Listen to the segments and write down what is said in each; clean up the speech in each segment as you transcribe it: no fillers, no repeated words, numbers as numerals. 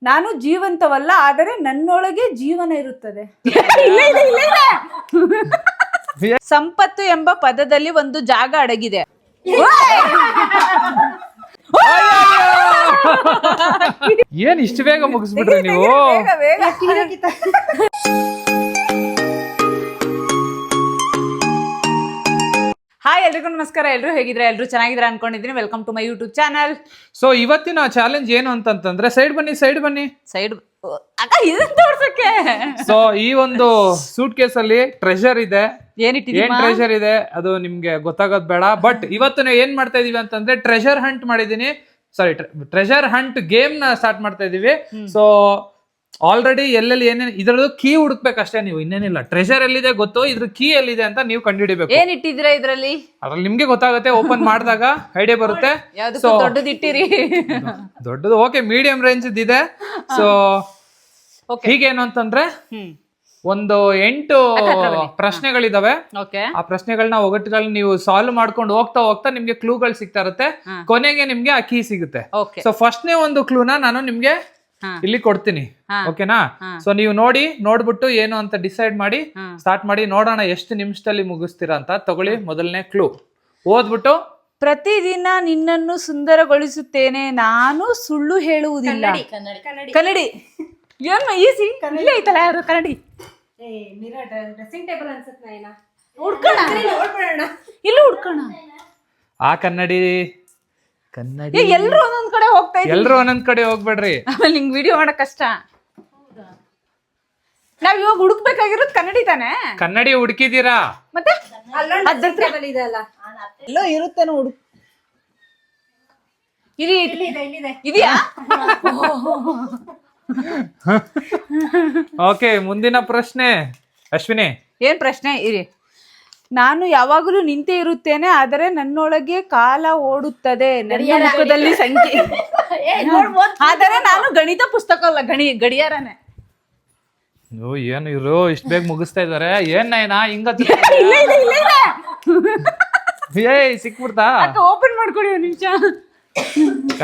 ನಾನು ಜೀವಂತವಲ್ಲ, ಆದರೆ ನನ್ನೊಳಗೆ ಜೀವನ ಇರುತ್ತದೆ. ಸಂಪತ್ತು ಎಂಬ ಪದದಲ್ಲಿ ಒಂದು ಜಾಗ ಅಡಗಿದೆ. ಏನ್ ಇಷ್ಟು ಬೇಗ ಮುಗಿಸ್ಬಿಟ್ರಿ ನೀವು? ಹಾಯ್, ಎಲ್ರಿಗೂ ನಮಸ್ಕಾರ. ಎಲ್ರು ಹೇಗಿದ್ರೆ? ಎಲ್ರು ಚೆನ್ನಾಗಿದ್ರೆ ಅನ್ಕೊಂಡಿದ್ದೀನಿ. Welcome to my YouTube channel. So ಇವತ್ತಿನ ಚಾಲೆಂಜ್ ಏನು ಅಂತಂದ್ರೆ, ಸೈಡ್ ಬನ್ನಿ ಸೈಡ್ ಇದನ್ನ ತೋರ್ಸಕ್ಕೆ. ಸೊ ಈ ಒಂದು ಸೂಟ್ ಕೇಸ್ ಅಲ್ಲಿ ಟ್ರೆಷರ್ ಇದೆ. ಏನ್ ಟ್ರೆಷರ್ ಇದೆ ಅದು ನಿಮ್ಗೆ ಗೊತ್ತಾಗೋದ್ ಬೇಡ. ಬಟ್ ಇವತ್ತು ನಾವು ಏನ್ ಮಾಡ್ತಾ ಇದೀವಿ ಅಂತಂದ್ರೆ, ಟ್ರೆಷರ್ ಹಂಟ್ ಮಾಡಿದೀನಿ. ಸಾರಿ, ಟ್ರೆಷರ್ ಹಂಟ್ ಗೇಮ್ ನ ಸ್ಟಾರ್ಟ್ ಮಾಡ್ತಾ ಇದೀವಿ. ಸೊ ಆಲ್ರೆಡಿ ಎಲ್ಲೆಲ್ಲಿ ಏನೇನು ಇದ್ರದ್ದು ಕೀ ಹುಡುಕ್ಬೇಕಷ್ಟೇ ನೀವು, ಇನ್ನೇನಿಲ್ಲ. ಟ್ರೆಷರ್ ಎಲ್ಲಿದೆ ಗೊತ್ತು, ಇದ್ರ ಕೀ ಎಲ್ಲಿದೆ ಅಂತ ನೀವು ಕಂಡುಹಿಡಿಬೇಕು. ಏನ್ ಇಟ್ಟಿದ್ದೀರಾ ಇದ್ರಲ್ಲಿ? ಅದ್ರಲ್ಲಿ ನಿಮ್ಗೆ ಗೊತ್ತಾಗುತ್ತೆ, ಓಪನ್ ಮಾಡಿದಾಗ ಐಡಿಯಾ ಬರುತ್ತೆ. ಸೊ ದೊಡ್ಡದು ಇಟ್ಟಿರಿ. ದೊಡ್ಡದು ಓಕೆ, ಮೀಡಿಯಂ ರೇಂಜ್ ಇದೆ. ಸೊ ಹೀಗೇನು ಅಂತಂದ್ರೆ, ಒಂದು 8 ಪ್ರಶ್ನೆಗಳಿದಾವೆ. ಆ ಪ್ರಶ್ನೆಗಳನ್ನ ಒಗಟ್ಟುಗಳನ್ನ ನೀವು ಸಾಲ್ವ್ ಮಾಡ್ಕೊಂಡು ಹೋಗ್ತಾ ಹೋಗ್ತಾ ನಿಮ್ಗೆ ಕ್ಲೂಗಳು ಸಿಗ್ತಾ ಇರುತ್ತೆ. ಕೊನೆಗೆ ನಿಮ್ಗೆ ಆ ಕೀ ಸಿಗುತ್ತೆ. ಸೊ ಫಸ್ಟ್ನೇ ಒಂದು ಕ್ಲೂನ ನಾನು ನಿಮ್ಗೆ ಇಲ್ಲಿ ಕೊಡ್ತೀನಿ, ಓಕೆನಾ? ಸೊ ನೀವು ನೋಡ್ಬಿಟ್ಟು ಏನು ಅಂತ ಡಿಸೈಡ್ ಮಾಡಿ ಸ್ಟಾರ್ಟ್ ಮಾಡಿ. ನೋಡೋಣ ಎಷ್ಟು ನಿಮಿಷದಲ್ಲಿ ಮುಗಿಸ್ತೀರಾ ಅಂತ. ತಗೊಳ್ಳಿ ಮೊದಲನೇ ಕ್ಲೂ, ಓದ್ಬಿಟ್ಟು. ಪ್ರತಿದಿನ ನಿನ್ನನ್ನು ಸುಂದರಗೊಳಿಸುತ್ತೇನೆ, ನಾನು ಸುಳ್ಳು ಹೇಳುವುದಿಲ್ಲ. ಕನ್ನಡಿ. ಏನ್ ಈಸಿ ಇಲ್ಲೇ ಐತಲ್ಲ. ಯಾರು ಕನ್ನಡಿ? ಡ್ರೆಸ್ಸಿಂಗ್ ಟೇಬಲ್ ಅನ್ಸುತ್ತೆ. ಇಲ್ಲ ಹುಡ್ಕೋಣ. ಆ ಕನ್ನಡಿ ಎಲ್ರು ಒಂದೊಂದ್ ಕಡೆ ಹೋಗ್ತಾ ಇದ್ದೀವಿ. ಎಲ್ರು ಒಂದೊಂದ್ ಕಡೆ ಹೋಗ್ಬೇಡ್ರಿ, ಆಮೇಲೆ ನಿಂಗೆ ವಿಡಿಯೋ ಮಾಡಕ್ ಕಷ್ಟ. ನಾವ್ ಇವಾಗ ಹುಡುಕ್ಬೇಕಾಗಿರೋದು ಕನ್ನಡಿ ತಾನೆ. ಕನ್ನಡಿ ಹುಡುಕಿದೀರಾ? ಮತ್ತೆ ಎಲ್ಲೋ ಇರುತ್ತೇನೋ ಹುಡುಕ್. ಇದೆಯಾ? ಓಕೆ, ಮುಂದಿನ ಪ್ರಶ್ನೆ ಅಶ್ವಿನಿ. ಏನ್ ಪ್ರಶ್ನೆ? ಇರಿ. ನಾನು ಯಾವಾಗಲೂ ನಿಂತೇ ಇರುತ್ತೇನೆ, ಆದರೆ ನನ್ನೊಳಗೆ ಕಾಲ ಓಡುತ್ತದೆ. ನನ್ನ ಮುಖದಲ್ಲಿ ಸಂಖ್ಯೆ, ಆದರೆ ನಾನು ಗಣಿತ ಪುಸ್ತಕ ಅಲ್ಲ, ಗಡಿಯಾರನೇ. ಏನು ಇವರು ಇಷ್ಟ ಬೇಗ ಮುಗಿಸ್ತಾ ಇದಾರೆ? ಏನ್ ಹಿಂಗ ಸಿಕ್ಬಿಡ್ತಾ? ಓಪನ್ ಮಾಡ್ಕೊಡಿ ಒಂದು ನಿಮಿಷ.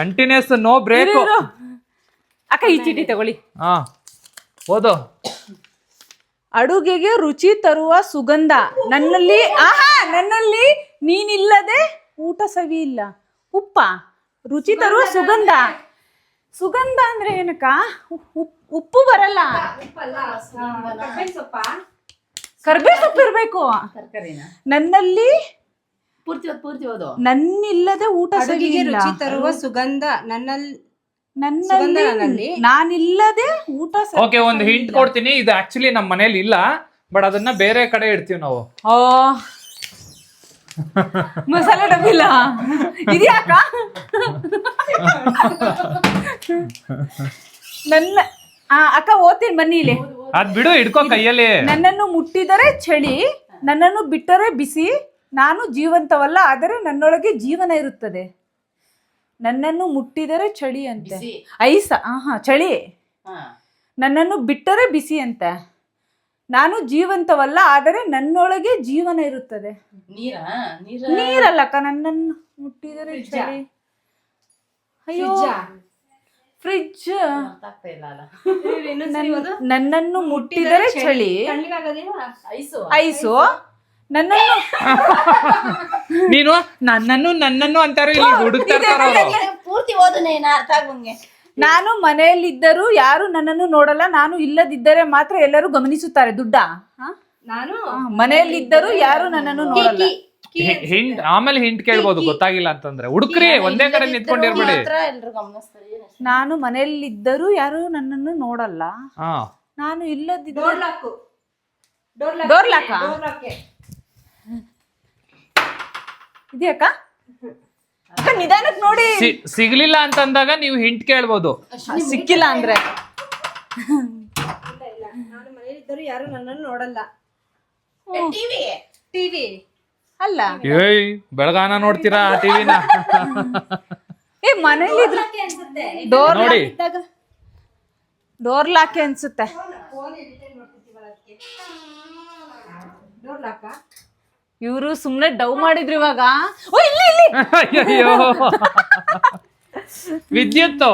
Continuous, no break. ಅಕ್ಕ ಈ ಚೀಟಿ ತಗೊಳ್ಳಿ. ಹಾ, ಓದು. ಅಡುಗೆಗೆ ರುಚಿ ತರುವ ಸುಗಂಧ, ನನ್ನಲ್ಲಿ ನೀನಿಲ್ಲದೆ ಊಟ ಸವಿ ಇಲ್ಲ. ಉಪ್ಪ ರುಚಿ ತರುವ ಸುಗಂಧ. ಸುಗಂಧ ಅಂದ್ರೆ ಏನಕ್ಕ? ಉಪ್ಪು ಬರಲ್ಲ. ಕರ್ಬೇವು ಸೊಪ್ಪು ಇರ್ಬೇಕು. ನನ್ನಲ್ಲಿ ನನ್ನಿಲ್ಲದೆ ಊಟ ಸವಿ ಇಲ್ಲ. ರುಚಿ ತರುವ ಸುಗಂಧ, ನನ್ನಲ್ಲಿ ನಾನಿಲ್ಲದೆ ಊಟ. ಓಕೆ, ಒಂದು ಹಿಂಟ್ ಕೊಡ್ತೀನಿ. ಇದು ಆಕ್ಚುಲಿ ನಮ್ಮ ಮನೇಲಿ ಇಲ್ಲ, ಬಟ್ ಅದನ್ನ ಬೇರೆ ಕಡೆ ಇಡ್ತೀವಿ ನಾವು. ಮಸಾಲೆ ಡಬ್ಬಿಲ್ಲ ಇದ್ಯಾಕ? ನನ್ನ ಅಕ್ಕ ಓದ್ತೀನಿ ಬನ್ನಿ ಇಲ್ಲಿ. ಅದ್ ಬಿಡು, ಹಿಡ್ಕೊ ಕೈಯಲ್ಲಿ. ನನ್ನನ್ನು ಮುಟ್ಟಿದರೆ ಚಳಿ, ನನ್ನನ್ನು ಬಿಟ್ಟರೆ ಬಿಸಿ, ನಾನು ಜೀವಂತವಲ್ಲ, ಆದರೆ ನನ್ನೊಳಗೆ ಜೀವನ ಇರುತ್ತದೆ. ನನ್ನನ್ನು ಮುಟ್ಟಿದರೆ ಚಳಿ ಅಂತೆ, ಐಸ. ಚಳಿ. ನನ್ನನ್ನು ಬಿಟ್ಟರೆ ಬಿಸಿ ಅಂತ. ನಾನು ಜೀವಂತವಲ್ಲ, ಆದರೆ ನನ್ನೊಳಗೆ ಜೀವನ ಇರುತ್ತದೆ. ನೀರಲ್ಲಕ್ಕ. ನನ್ನನ್ನು ಮುಟ್ಟಿದರೆ ಚಳಿ. ಅಯ್ಯೋ, ಫ್ರಿಡ್ಜ್. ನನ್ನನ್ನು ಮುಟ್ಟಿದರೆ ಚಳಿ, ಐಸು. ನೀನು ನನ್ನನ್ನು ಅಂತಾರ, ಇಲ್ಲಿ ಹುಡುಕ್ತಾ ಇರ್ತಾರ ಅವರು. ನಾನು ಮನೆಯಲ್ಲಿದ್ದರೂ ಯಾರು ನನ್ನನ್ನು ನೋಡಲ್ಲ, ನಾನು ಇಲ್ಲದಿದ್ದರೆ ಮಾತ್ರ ಎಲ್ಲರೂ ಗಮನಿಸುತ್ತಾರೆ. ದುಡ್ಡ. ನಾನು ಮನೆಯಲ್ಲಿದ್ದರೂ ಯಾರು ನನ್ನನ್ನು ನೋಡಲ್ಲ. ಹಿಂಟ್ ಆಮೇಲೆ ಹಿಂಟ್ ಕೇಳ್ಬೋದು, ಗೊತ್ತಾಗಿಲ್ಲ ಅಂತಂದ್ರೆ. ಹುಡುಕ್ರಿ, ಒಂದೇ ಕಡೆ ನಿಂತ್ಕೊಂಡಿರ್ಬೇಡಿ. ನಾನು ಮನೆಯಲ್ಲಿದ್ದರೂ ಯಾರು ನನ್ನನ್ನು ನೋಡಲ್ಲ, ನಾನು ಇಲ್ಲದಿದ್ದರೆ. ಡೋರ್ ಲಾಕ್ ಇದೆಯಕ್ಕ? ನಿಧಾನಕ್ಕೆ ನೋಡಿ. ಸಿಗ್ಲಿಲ್ಲ ಅಂತಂದಾಗ ನೀವು ಹಿಂಟ್ ಕೇಳ್ಬೋದು. ಸಿಕ್ಕಿಲ್ಲ ಅಂದ್ರೆ ನಾನು ಮನೆಯಲ್ಲಿದ್ದರೂ ಯಾರು ನನ್ನನ್ನು ನೋಡಲ್ಲ. ಟಿವಿ ಅಲ್ಲ. ಏಯ್, ಬೆಳಗಾನ ನೋಡ್ತೀರಾ ಟಿವಿನ? ಮನೇಲಿ ಡೋರ್ ಲಾಕ್ ಅನ್ಸುತ್ತೆ. ಇವರು ಸುಮ್ನೆ ಡವ್ ಮಾಡಿದ್ರು ಇವಾಗ. ಅಯ್ಯೋ, ವಿದ್ಯುತ್.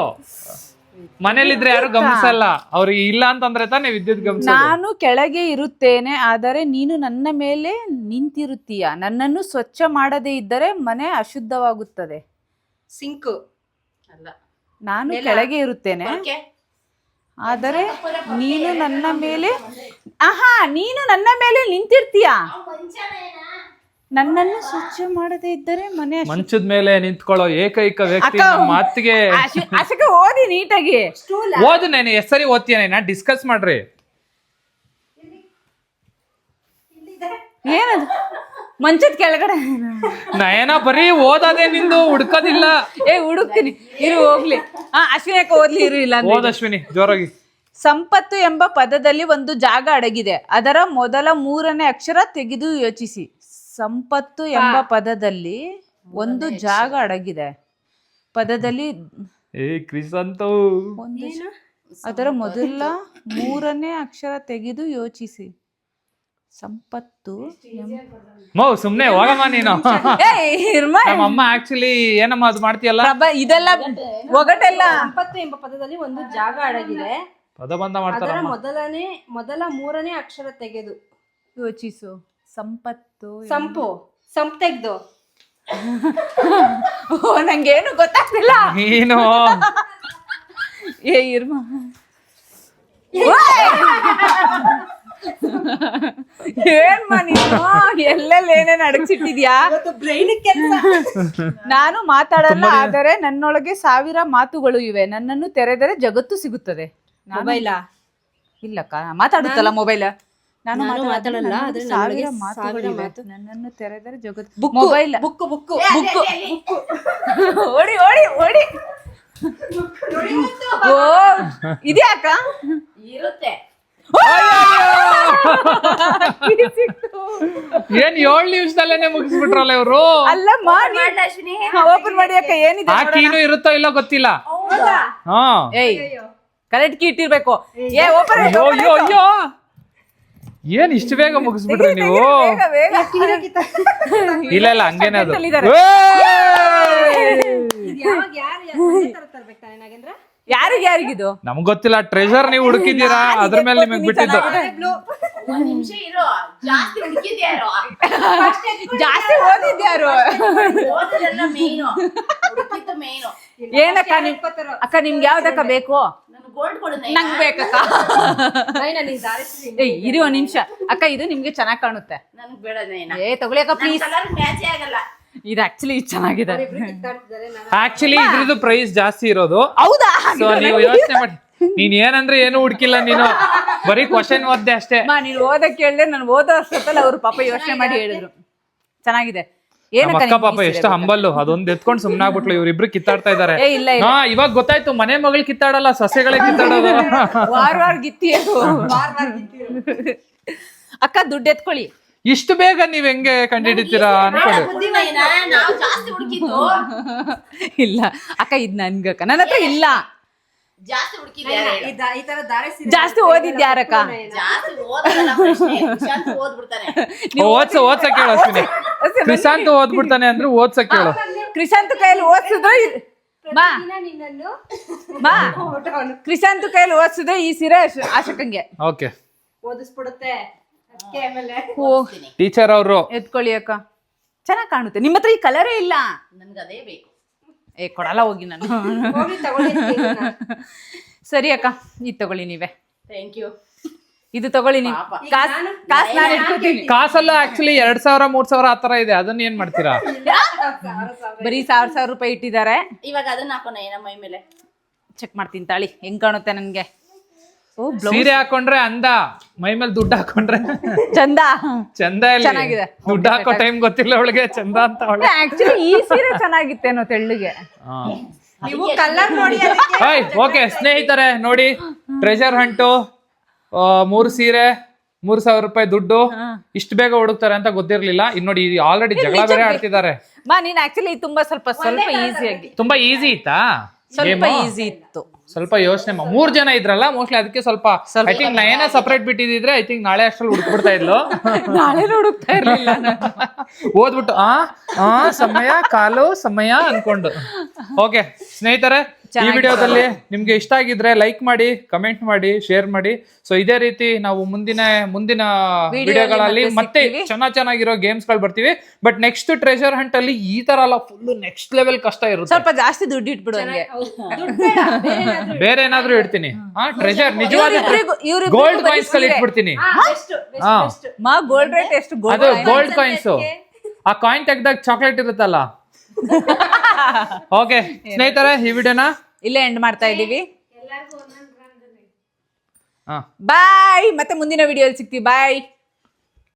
ಮನೇಲಿದ್ರೆ ಯಾರು ಗಮನಿಸಲ್ಲ, ಅವ್ರಿಗೆ ಇಲ್ಲ ಅಂತಂದ್ರೆ ತಾನೇ ವಿದ್ಯುತ್ ಗಮನಿಸೋದು. ನಾನು ಕೆಳಗೆ ಇರುತ್ತೇನೆ, ಆದರೆ ನೀನು ನನ್ನ ಮೇಲೆ ನಿಂತಿರುತ್ತೀಯ. ನನ್ನನ್ನು ಸ್ವಚ್ಛ ಮಾಡದೇ ಇದ್ದರೆ ಮನೆ ಅಶುದ್ಧವಾಗುತ್ತದೆ. ಸಿಂಕು. ನಾನು ಕೆಳಗೆ ಇರುತ್ತೇನೆ, ಆದರೆ ನೀನು ನನ್ನ ಮೇಲೆ ನೀನು ನನ್ನ ಮೇಲೆ ನಿಂತಿರ್ತೀಯ. ನನ್ನನ್ನು ಸ್ವಚ್ಛ ಮಾಡದೇ ಇದ್ದರೆ ಮನೆ ಮಂಚದ ಮೇಲೆ ನಿಂತ್ಕೊಳ್ಳೋ ಏಕೈಕ ವ್ಯಕ್ತಿ ನಮ್ಮ ಮಾತಿಗೆ. ಅಶಕ ಓದಿ ನೀಟಾಗಿ ಓದು, ನಾನು ಹೆಸರಿ ಓದ್ತೀಯ, ಡಿಸ್ಕಸ್ ಮಾಡ್ರಿ. ಏನದು ಮಂಚದ ಕೆಳಗಡೆ ನಯನ ಬರೀ ಓದೋದೇ ನಿಂದು, ಹುಡ್ಕೋದಿಲ್ಲ. ಹುಡುಕ್ತೀನಿ ಇರು, ಹೋಗ್ಲಿ. ಅಶ್ವಿನಿ ಯಾಕೆ ಓದ್ಲಿ, ಇರು. ಇಲ್ಲ ಓದ್ ಅಶ್ವಿನಿ ಜೋರಾಗಿ. ಸಂಪತ್ತು ಎಂಬ ಪದದಲ್ಲಿ ಒಂದು ಜಾಗ ಅಡಗಿದೆ, ಅದರ ಮೊದಲ 3ನೇ ಅಕ್ಷರ ತೆಗೆದು ಯೋಚಿಸಿ. ಸಂಪತ್ತು ಎಂಬ ಪದದಲ್ಲಿ ಒಂದು ಜಾಗ ಅಡಗಿದೆ, ಪದದಲ್ಲಿ ಕ್ರಿಸಂತೋ ಅದರ ಮೊದಲ 3ನೇ ಅಕ್ಷರ ತೆಗೆದು ಯೋಚಿಸಿ. ಸಂಪತ್ತು ಸುಮ್ನೆ ಹೋಗಮ್ಮ ನೀನು. ನಮ್ಮಮ್ಮ ಆಕ್ಚುಲಿ ಏನಮ್ಮ ಅದು ಮಾಡ್ತೀಯಲ್ಲ, ಇದೆಲ್ಲ ಒಗಟೆಲ್ಲ. ಸಂಪತ್ತು ಎಂಬ ಪದದಲ್ಲಿ ಒಂದು ಜಾಗ ಅಡಗಿದೆ, ಪದಬಂಧ ಮಾಡ್ತಾರ. ಅದರ ಮೊದಲ 3ನೇ ಅಕ್ಷರ ತೆಗೆದು ಯೋಚಿಸು. ಸಂಪತ್ತು ಸಂಪ್ ತೆಗ್ದು. ನಂಗೇನು ಗೊತ್ತಾಗ್ತಿಲ್ಲ. ನೀನು ಇರ್ಮ ಏನ್ಮಾ ನೀನು ಎಲ್ಲೆಲ್ಲ ಏನೇನ್ ಅಡಗಿಸಿಟ್ಟಿದ್ಯಾ? ನಾನು ಮಾತಾಡಲ್ಲ, ಆದರೆ ನನ್ನೊಳಗೆ 1000 ಮಾತುಗಳು ಇವೆ. ನನ್ನನ್ನು ತೆರೆದರೆ ಜಗತ್ತು ಸಿಗುತ್ತದೆ. ಮೊಬೈಲಾ? ಇಲ್ಲಕ್ಕ, ಮಾತಾಡುತ್ತಲ್ಲ ಮೊಬೈಲ್. ನಾನು ಮಾತಾಡಲ್ಲ, ಆದ್ರೆ 1000 ಮಾತುಗಳಿವೆ. ನನ್ನನ್ನು ತೆರೆದರೆ ಜಗತ್ತು. Mobile book. ಓಡಿ ಓಡಿ ಓಡಿ. ಓ ಇದ್ಯಾಕ ಇರುತ್ತೆ. ಏನ್ 7 ನಿಮಿಷದಲ್ಲೇನೆ ಮುಗಿಸ್ಬಿಟ್ರಲ್ಲ ಇವ್ರು. ಅಲ್ಲಮ್ಮ, ಓಪನ್ ಮಾಡಿ ಅಕ್ಕ. ಏನಿದೆ ಆ ಕೀನು ಇರುತ್ತೋ ಇಲ್ಲೋ ಗೊತ್ತಿಲ್ಲ. ಏಯ್ ಕರೆಕ್ಟ್ ಕೀ ಇಟ್ಟಿರ್ಬೇಕು. ಓಪನ್ ಅಯ್ಯೋ ಏನ್ ಇಷ್ಟು ಬೇಗ ಮುಗಿಸ್ಬಿಟ್ರಿ ನೀವು? ಇಲ್ಲ ಇಲ್ಲ, ಹಂಗೇನೆ ಅದು. ಯಾರಿಗಿದು ನಮ್ಗ್ ಗೊತ್ತಿಲ್ಲ. ಟ್ರೆಜರ್ ನೀವು ಹುಡುಕಿದ್ದೀರಾ, ಅದ್ರ ಮೇಲೆ ನಿಮಗ್ ಬಿಟ್ಟಿದ್ದು. ಜಾಸ್ತಿ ಓದಿದ್ಯಾರು? ಏನಕ್ಕ ಅಕ್ಕ, ನಿಮ್ಗೆ ಯಾವ್ದಕ್ಕ ಬೇಕು? ನಂಗ್ ಬೇಕಕ್ಕ. ಇರಿ ಒಂದ್ ನಿಮಿಷ ಅಕ್ಕ, ಇದು ನಿಮ್ಗೆ ಚೆನ್ನಾಗ್ ಕಾಣುತ್ತೆ. ತಗೊಳ್ಳಿ ಅಕ್ಕ ಪ್ಲೀಸ್. ಇದು ಆಕ್ಚುಲಿ ಚೆನ್ನಾಗಿದೆ. ಆಕ್ಚುಲಿ ಇದ್ರದ್ದು ಪ್ರೈಸ್ ಜಾಸ್ತಿ ಇರೋದು. ಹೌದಾ? ಸೊ ನೀವು ಯೋಚನೆ ಮಾಡಿ. ನೀನ್ ಏನಂದ್ರೆ ಏನು ಹುಡುಕಿಲ್ಲ, ನೀನು ಬರೀ ಕ್ವಶನ್ ಓದ್ದೆ ಅಷ್ಟೇ. ನೀನ್ ಓದಕ್ ಕೇಳಿದೆ, ನಾನು ಓದೋ ಅಷ್ಟೊತ್ತಲ್ಲ ಅವ್ರ ಪಾಪ ಯೋಚನೆ ಮಾಡಿ ಹೇಳಿದ್ರು. ಚೆನ್ನಾಗಿದೆ. ನಮ್ಮ ಅಕ್ಕ ಪಾಪ ಎಷ್ಟು ಹಂಬಲ್ಲು, ಅದೊಂದ್ ಎತ್ಕೊಂಡ್ ಸುಮ್ನಾಗ್ಬಿಟ್ಲು. ಇವ್ರಿಬ್ರು ಕಿತ್ತಾಡ್ತಾ ಇದಾರೆ. ಇವಾಗ ಗೊತ್ತಾಯ್ತು, ಮನೆ ಮಗಳು ಕಿತ್ತಾಡಲ್ಲ, ಸಸ್ಯಗಳೇ ಕಿತ್ತಾಡೋದು. ವಾರ ಗಿತ್ತಿ ಅಕ್ಕ. ದುಡ್ಡು ಎತ್ಕೊಳ್ಳಿ. ಇಷ್ಟು ಬೇಗ ನೀವ್ ಹೆಂಗೆ ಕಂಡಿಡಿತೀರಾ ಅನ್ಕೊಂಡು. ಇಲ್ಲ ಅಕ್ಕ, ಇದ್ ನನ್ಗಕ್ಕ, ನನ್ನ ಹತ್ರ ಇಲ್ಲ. ಜಾಸ್ತಿ ಓದಿದ್ಯಾರಕ್ಕ? ಓದ್ಸ ಕೇಳು ಅಶ್ವಿನಿ. ಕ್ರಿಸಾಂತ್ ಓದ್ಬಿಡ್ತಾನೆ ಅಂದ್ರೆ ಓದ್ಸ ಕೇಳು. ಕ್ರಿಸಾಂತ್ ಕೈಯಲ್ಲಿ ಓದಿಸಿದ್ರೆ ಕ್ರಿಸಾಂತ್ ಕೈಯಲ್ಲಿ ಓದಿಸಿದ್ರೆ ಈ ಸೀರೆ ಆಶಕಂಗೆ ಓಕೆ ಓದಿಸ್ಬಿಡುತ್ತೆ. ಟೀಚರ್ ಅವರು ಎತ್ಕೊಳ್ಳಿ ಅಕ್ಕ, ಚೆನ್ನಾಗ್ ಕಾಣುತ್ತೆ. ನಿಮ್ಮ ಹತ್ರ ಈ ಕಲರೇ ಇಲ್ಲ. ನನ್ಗದೇ ಬೇಕು. ಕೊಡಲ್ಲ ಹೋಗಿ ನಾನು. ಸರಿ ಅಕ್ಕ, ಇದು ತಗೊಳ್ಳಿ ನೀವೇ. Thank you. ಇದು ತಗೊಳ್ಳಿ ನೀವು. ಕಾಸು ನಾನು ಇಟ್ಕೋತೀನಿ. ಕಾಸಲ್ಲ, ಆಕ್ಚುಲಿ 2000-3000 ಆತರ ಇದೆ. ಅದನ್ನ ಏನ್ ಮಾಡ್ತೀರಾ? ಬರೀ 1000 ರೂಪಾಯಿ ಇಟ್ಟಿದ್ದಾರೆ. ಇವಾಗ ಅದನ್ನ ಹಾಕೋಣ ಏನ ಮೈ ಮೇಲೆ. ಚೆಕ್ ಮಾಡ್ತೀನಿ ತಾಳಿ, ಹೆಂಗ್ ಕಾಣುತ್ತೆ ನನ್ಗೆ. ಸೀರೆ ಹಾಕೊಂಡ್ರೆ ಅಂದ, ಮೈ ಮೇಲೆ ದುಡ್ಡು ಹಾಕೊಂಡ್ರೆ ಚಂದ. ಚೆನ್ನಾಗಿದೆ. ದುಡ್ಡು ಹಾಕೋ ಟೈಮ್ ಗೊತ್ತಿಲ್ಲ ಅವಳಿಗೆ, ಚಂದ ಅಂತ. ಆಕ್ಚುಲಿ ಈ ಸೀರೆ ಚೆನ್ನಾಗಿತ್ತೇನೋ ತೆಳ್ಳಿಗೆ. ನೀವು ಕಲರ್ ನೋಡಿ. ಓಕೆ ಸ್ನೇಹಿತರೆ, ನೋಡಿ ಟ್ರೆಜರ್ ಹಂಟು 3 ಸೀರೆ 3000 ರೂಪಾಯಿ ದುಡ್ಡು ಇಷ್ಟು ಬೇಗ ಹುಡುಕ್ತಾರೆ ಅಂತ ಗೊತ್ತಿರ್ಲಿಲ್ಲ. ಇನ್ ನೋಡಿ ಆಲ್ರೆಡಿ ಜಗಳ ಬೇರೆ ಆಡ್ತಿದ್ದಾರೆ. ನೀನ್ ಆಕ್ಚುಲಿ ಸ್ವಲ್ಪ ಈಸಿಯಾಗಿ. ತುಂಬಾ ಈಸಿ ಇತ್ತಾ? ಸ್ವಲ್ಪ ಈಸಿ ಇತ್ತು. ಸ್ವಲ್ಪ ಯೋಚನೆ 3 ಜನ ಇದ್ರಲ್ಲ, ಮೋಸ್ಟ್ಲಿ ಅದಕ್ಕೆ ಸ್ವಲ್ಪ ಐ ಥಿಂಕ್ ನಯನ ಸಪರೇಟ್ ಬಿಟ್ಟಿದ್ರೆ ಐ ಥಿಂಕ್ ನಾಳೆ ಅಷ್ಟ್ರಲ್ಲಿ ಹುಡುಕ್ಬಿಡ್ತಾ ಇದ್ಲು. ನಾಳೆ ಹುಡುಕ್ತಾ ಇರ್ಲಿಲ್ಲ. ಓದ್ಬಿಟ್ಟು ಸಮಯ ಕಾಲು ಸಮಯ ಅನ್ಕೊಂಡು. ಓಕೆ ಸ್ನೇಹಿತರೆ, ಈ ವಿಡಿಯೋದಲ್ಲಿ ನಿಮ್ಗೆ ಇಷ್ಟ ಆಗಿದ್ರೆ ಲೈಕ್ ಮಾಡಿ, ಕಮೆಂಟ್ ಮಾಡಿ, ಶೇರ್ ಮಾಡಿ. ಸೊ ಇದೇ ರೀತಿ ನಾವು ಮುಂದಿನ ವಿಡಿಯೋಗಳಲ್ಲಿ ಮತ್ತೆ ಚೆನ್ನಾಗಿರೋ ಗೇಮ್ಸ್ ಗಳು ಬರ್ತೀವಿ. ಬಟ್ ನೆಕ್ಸ್ಟ್ ಟ್ರೆಷರ್ ಹಂಟ್ ಅಲ್ಲಿ ಈ ತರ ಅಲ್ಲ, ಫುಲ್ ನೆಕ್ಸ್ಟ್ ಲೆವೆಲ್ ಕಷ್ಟ ಇರುತ್ತೆ. ಸ್ವಲ್ಪ ಜಾಸ್ತಿ ದುಡ್ಡು ಇಟ್ಬಿಡು ಹಂಗೆ. ಬೇರೆ ಏನಾದ್ರೂ ಇಡ್ತೀನಿ. ಟ್ರೆಷರ್ ನಿಜವಾದ ಗೋಲ್ಡ್ ಕಾಯಿನ್ಸ್ ಗಳು ಇಟ್ಬಿಡ್ತೀನಿ. ಮಾ ಗೋಲ್ಡ್ ರೇಟ್ ಎಷ್ಟು? ಅದು ಗೋಲ್ಡ್ ಕಾಯಿನ್ಸ್. ಆ ಕಾಯಿನ್ ತೆಗ್ದಾಗ ಚಾಕ್ಲೇಟ್ ಇರುತ್ತಲ್ಲ. ಓಕೆ ಸ್ನೇಹಿತರೆ, ಈ ವಿಡಿಯೋನ ಇಲ್ಲೇ ಎಂಡ್ ಮಾಡ್ತಾ ಇದೀವಿ. ಹಾ ಬಾಯ್. ಮತ್ತೆ ಮುಂದಿನ ವಿಡಿಯೋದಲ್ಲಿ ಸಿಗ್ತೀವಿ. ಬಾಯ್.